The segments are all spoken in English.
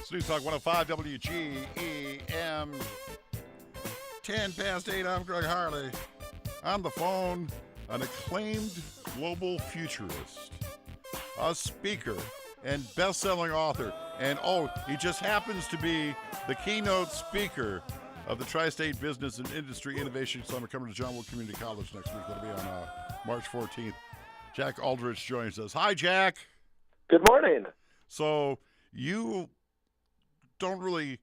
It's News Talk 105 WGEM. 10 past 8, I'm Greg Harley. On the phone, an acclaimed global futurist, a speaker, and best-selling author. And, he just happens to be the keynote speaker of the Tri-State Business and Industry Innovation Summit coming to John Wood Community College next week. That'll be on March 14th. Jack Uldrich joins us. Hi, Jack. Good morning. So you don't really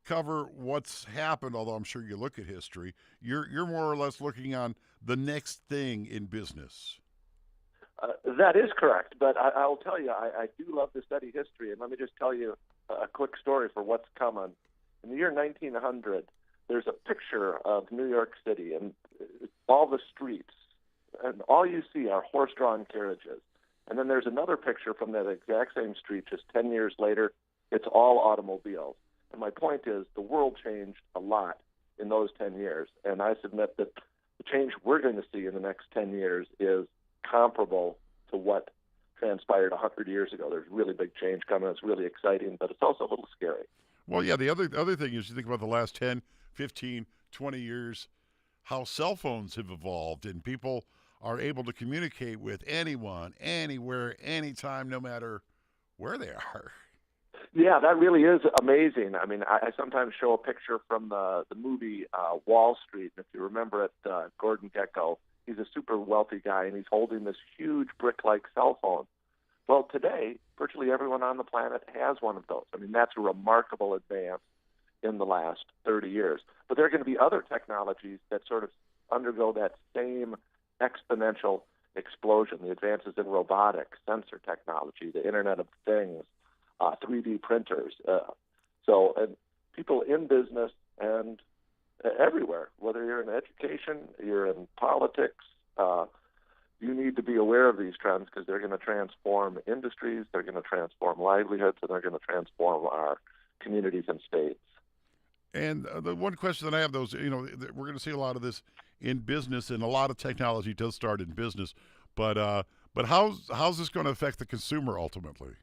cover what's happened, although I'm sure you look at history. You're more or less looking on the next thing in business. That is correct, but I'll tell you, I do love to study history, and let me just tell you a quick story for what's coming. In the year 1900, there's a picture of New York City and all the streets, and all you see are horse-drawn carriages. And then there's another picture from that exact same street just 10 years later. It's all automobiles. And my point is the world changed a lot in those 10 years, and I submit that the change we're going to see in the next 10 years is comparable to what transpired 100 years ago. There's really big change coming. It's really exciting, but it's also a little scary. Well, yeah, the other thing is you think about the last 10, 15, 20 years, how cell phones have evolved, and people are able to communicate with anyone, anywhere, anytime, no matter where they are. Yeah, that really is amazing. I mean, I sometimes show a picture from the movie Wall Street. And if you remember it, Gordon Gekko, he's a super wealthy guy, and he's holding this huge brick-like cell phone. Well, today, virtually everyone on the planet has one of those. I mean, that's a remarkable advance in the last 30 years. But there are going to be other technologies that sort of undergo that same exponential explosion, the advances in robotics, sensor technology, the Internet of Things, 3D printers. And people in business and everywhere, whether you're in education, you're in politics, you need to be aware of these trends because they're going to transform industries, they're going to transform livelihoods, and they're going to transform our communities and states. And the one question that I have, we're going to see a lot of this in business, and a lot of technology does start in business. But how's this going to affect the consumer ultimately?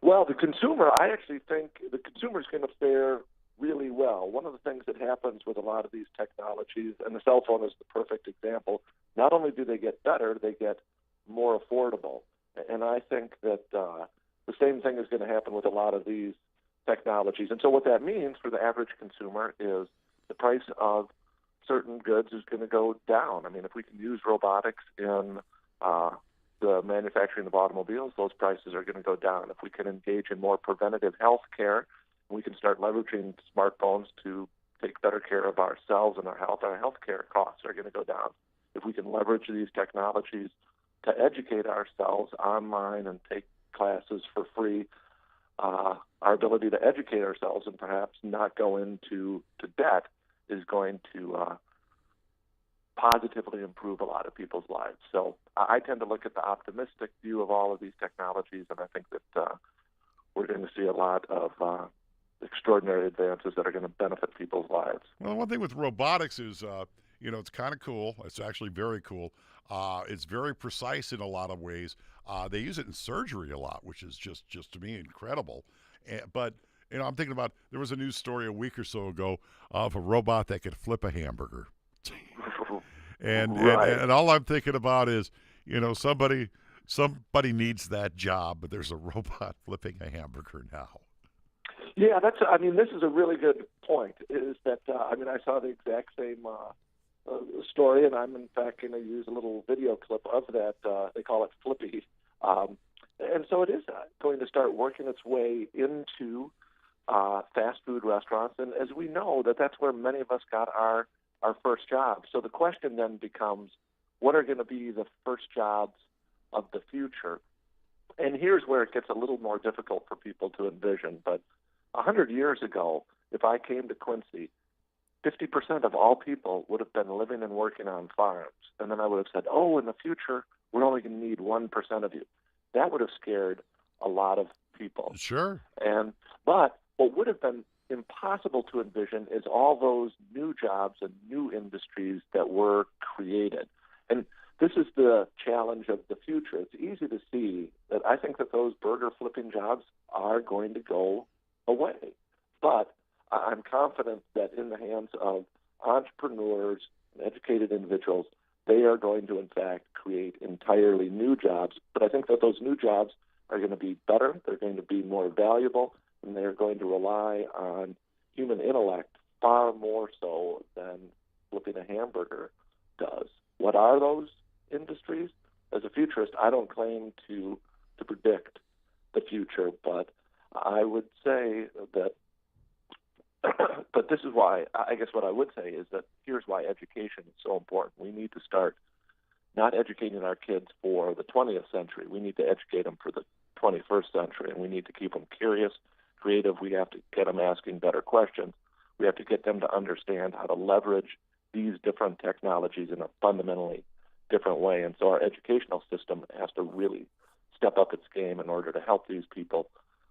Well, the consumer, I actually think the consumer is going to fare really well. One of the things that happens with a lot of these technologies, and the cell phone is the perfect example, not only do they get better, they get more affordable. And I think that the same thing is going to happen with a lot of these technologies. And so what that means for the average consumer is the price of certain goods is going to go down. I mean, if we can use robotics in the manufacturing of automobiles, those prices are going to go down. If we can engage in more preventative health care, we can start leveraging smartphones to take better care of ourselves and our health care costs are going to go down. If we can leverage these technologies to educate ourselves online and take classes for free, our ability to educate ourselves and perhaps not go into debt is going to positively improve a lot of people's lives. So I tend to look at the optimistic view of all of these technologies, and I think that we're going to see a lot of extraordinary advances that are going to benefit people's lives. Well, one thing with robotics is, it's kind of cool. It's actually very cool. It's very precise in a lot of ways. They use it in surgery a lot, which is just to me incredible. But I'm thinking about, there was a news story a week or so ago of a robot that could flip a hamburger. And all I'm thinking about is, somebody needs that job, but there's a robot flipping a hamburger now. Yeah, this is a really good point, is that, I saw the exact same story, and I'm in fact going to use a little video clip of that. They call it Flippy. And so it is going to start working its way into fast food restaurants. And as we know, that's where many of us got our first jobs. So the question then becomes, what are going to be the first jobs of the future? And here's where it gets a little more difficult for people to envision. But 100 years ago, if I came to Quincy, 50% of all people would have been living and working on farms. And then I would have said, in the future, we're only going to need 1% of you. That would have scared a lot of people. Sure. But what would have been impossible to envision is all those new jobs and new industries that were created. And this is the challenge of the future. It's easy to see that I think that those burger flipping jobs are going to go I'm confident that in the hands of entrepreneurs and educated individuals, they are going to, in fact, create entirely new jobs. But I think that those new jobs are going to be better, they're going to be more valuable, and they're going to rely on human intellect far more so than flipping a hamburger does. What are those industries? As a futurist, I don't claim to predict the future, but I would say that but this is why, I guess what I would say is that here's why education is so important. We need to start not educating our kids for the 20th century. We need to educate them for the 21st century, and we need to keep them curious, creative. We have to get them asking better questions. We have to get them to understand how to leverage these different technologies in a fundamentally different way. And so our educational system has to really step up its game in order to help these people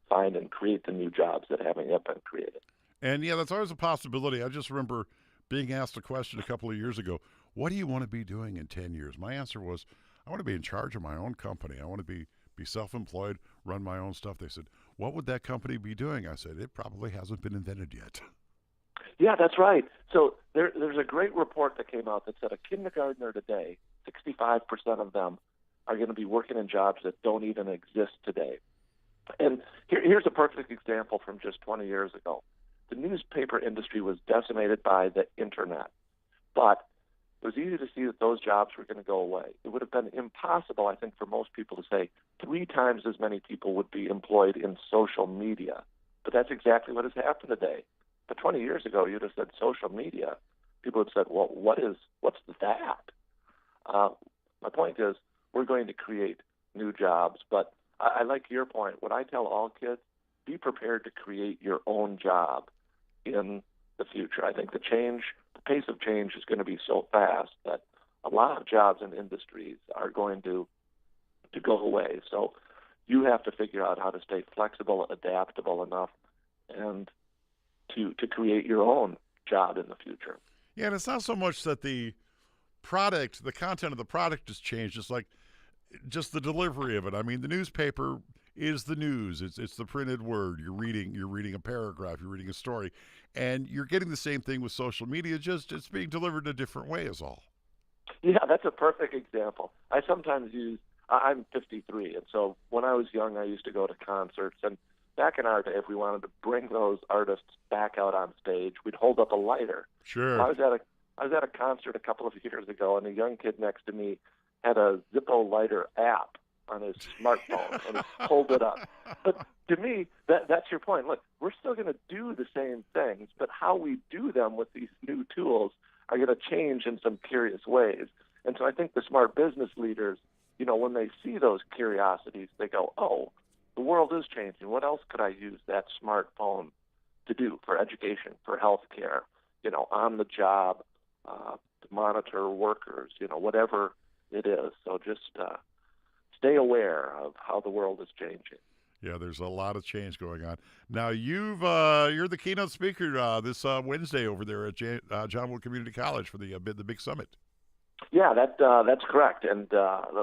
find and create the new jobs that haven't yet been created. And yeah, that's always a possibility. I just remember being asked a question a couple of years ago, what do you want to be doing in 10 years? My answer was, I want to be in charge of my own company. I want to be self-employed, run my own stuff. They said, what would that company be doing? I said, it probably hasn't been invented yet. Yeah, that's right. So there's a great report that came out that said a kindergartner today, 65% of them are going to be working in jobs that don't even exist today. And here's a perfect example from just 20 years ago. The newspaper industry was decimated by the internet, but it was easy to see that those jobs were going to go away. It would have been impossible, I think, for most people to say 3 times as many people would be employed in social media. But that's exactly what has happened today. But 20 years ago, you'd have said social media. People would have said, well, what's that? My point is, we're going to create new jobs. But I like your point. What I tell all kids, be prepared to create your own job in the future. I think the pace of change is going to be so fast that a lot of jobs and industries are going to go away. So you have to figure out how to stay flexible, adaptable enough, and to create your own job in the future. Yeah, and it's not so much that the content of the product has changed. It's like just the delivery of it. I mean, the newspaper is the news. It's the printed word. You're reading a paragraph. You're reading a story, and you're getting the same thing with social media. Just it's being delivered in a different way, is all. Yeah, that's a perfect example. I sometimes I'm 53, and so when I was young, I used to go to concerts. And back in our day, if we wanted to bring those artists back out on stage, we'd hold up a lighter. Sure. I was at a concert a couple of years ago, and a young kid next to me had a Zippo lighter app on his smartphone, and he pulled it up. But to me, that's your point. Look, we're still going to do the same things, but how we do them with these new tools are going to change in some curious ways. And so I think the smart business leaders, when they see those curiosities, they go, oh, the world is changing. What else could I use that smartphone to do for education, for healthcare, on the job, to monitor workers, whatever it is. So just stay aware of how the world is changing. Yeah, there's a lot of change going on. Now, you're the keynote speaker this Wednesday over there at John Wood Community College for the big summit. Yeah, that's correct. And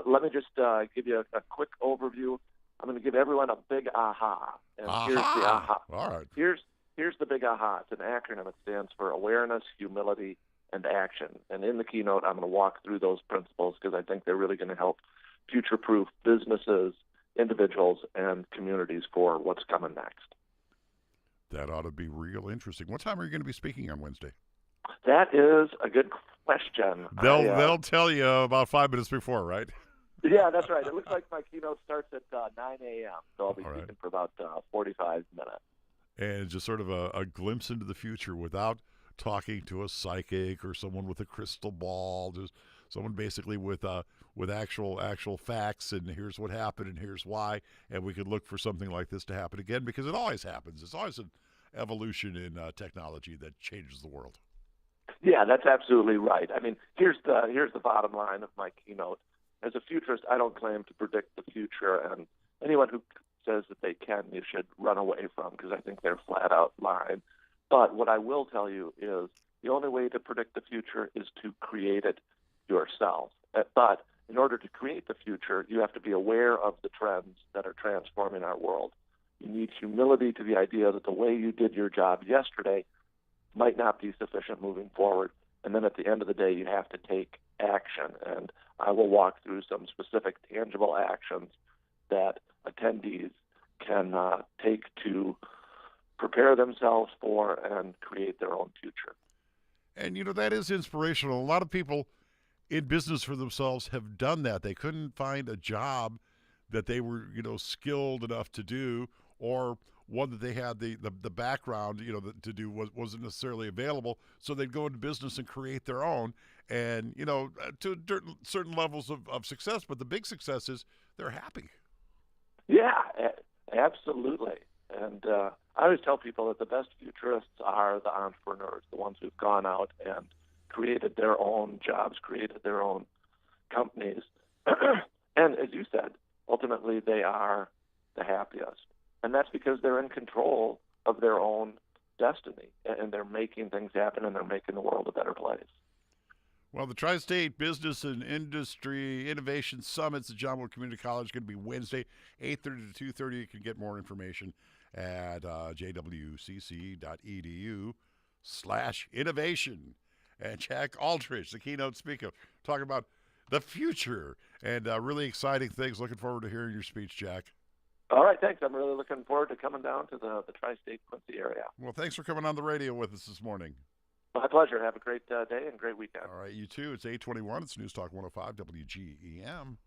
let me just give you a quick overview. I'm going to give everyone a big aha. And here's the aha. All right. Here's the big aha. It's an acronym. It stands for awareness, humility, and action. And in the keynote, I'm going to walk through those principles because I think they're really going to help future-proof businesses, individuals, and communities for what's coming next. That ought to be real interesting. What time are you going to be speaking on Wednesday? That is a good question. They'll tell you about 5 minutes before, right? Yeah, that's right. It looks like my keynote starts at 9 a.m., so I'll be speaking for about 45 minutes. And just sort of a glimpse into the future without talking to a psychic or someone with a crystal ball, just someone basically with actual facts, and here's what happened and here's why, and we could look for something like this to happen again because it always happens. It's always an evolution in technology that changes the world. Yeah, that's absolutely right. I mean, here's the bottom line of my keynote. As a futurist, I don't claim to predict the future, and anyone who says that they can, you should run away from because I think they're flat out lying. But what I will tell you is the only way to predict the future is to create it yourself. But in order to create the future, you have to be aware of the trends that are transforming our world. You need humility to the idea that the way you did your job yesterday might not be sufficient moving forward. And then at the end of the day, you have to take action. And I will walk through some specific tangible actions that attendees can take to prepare themselves for and create their own future. And, that is inspirational. A lot of people in business for themselves have done that. They couldn't find a job that they were, skilled enough to do, or one that they had the background, to do wasn't necessarily available. So they'd go into business and create their own, and, to certain levels of success. But the big success is they're happy. Yeah, absolutely. And I always tell people that the best futurists are the entrepreneurs, the ones who've gone out and created their own jobs, created their own companies. And as you said, ultimately they are the happiest. And that's because they're in control of their own destiny, and they're making things happen, and they're making the world a better place. Well, the Tri-State Business and Industry Innovation Summits at John Muir Community College is going to be Wednesday, 8:30 to 2:30. You can get more information at jwcc.edu/innovation. And Jack Uldrich, the keynote speaker, talking about the future and really exciting things. Looking forward to hearing your speech, Jack. All right, thanks. I'm really looking forward to coming down to the Tri-State Quincy area. Well, thanks for coming on the radio with us this morning. My pleasure. Have a great day and great weekend. All right, you too. It's 8:21. It's News Talk 105 WGEM.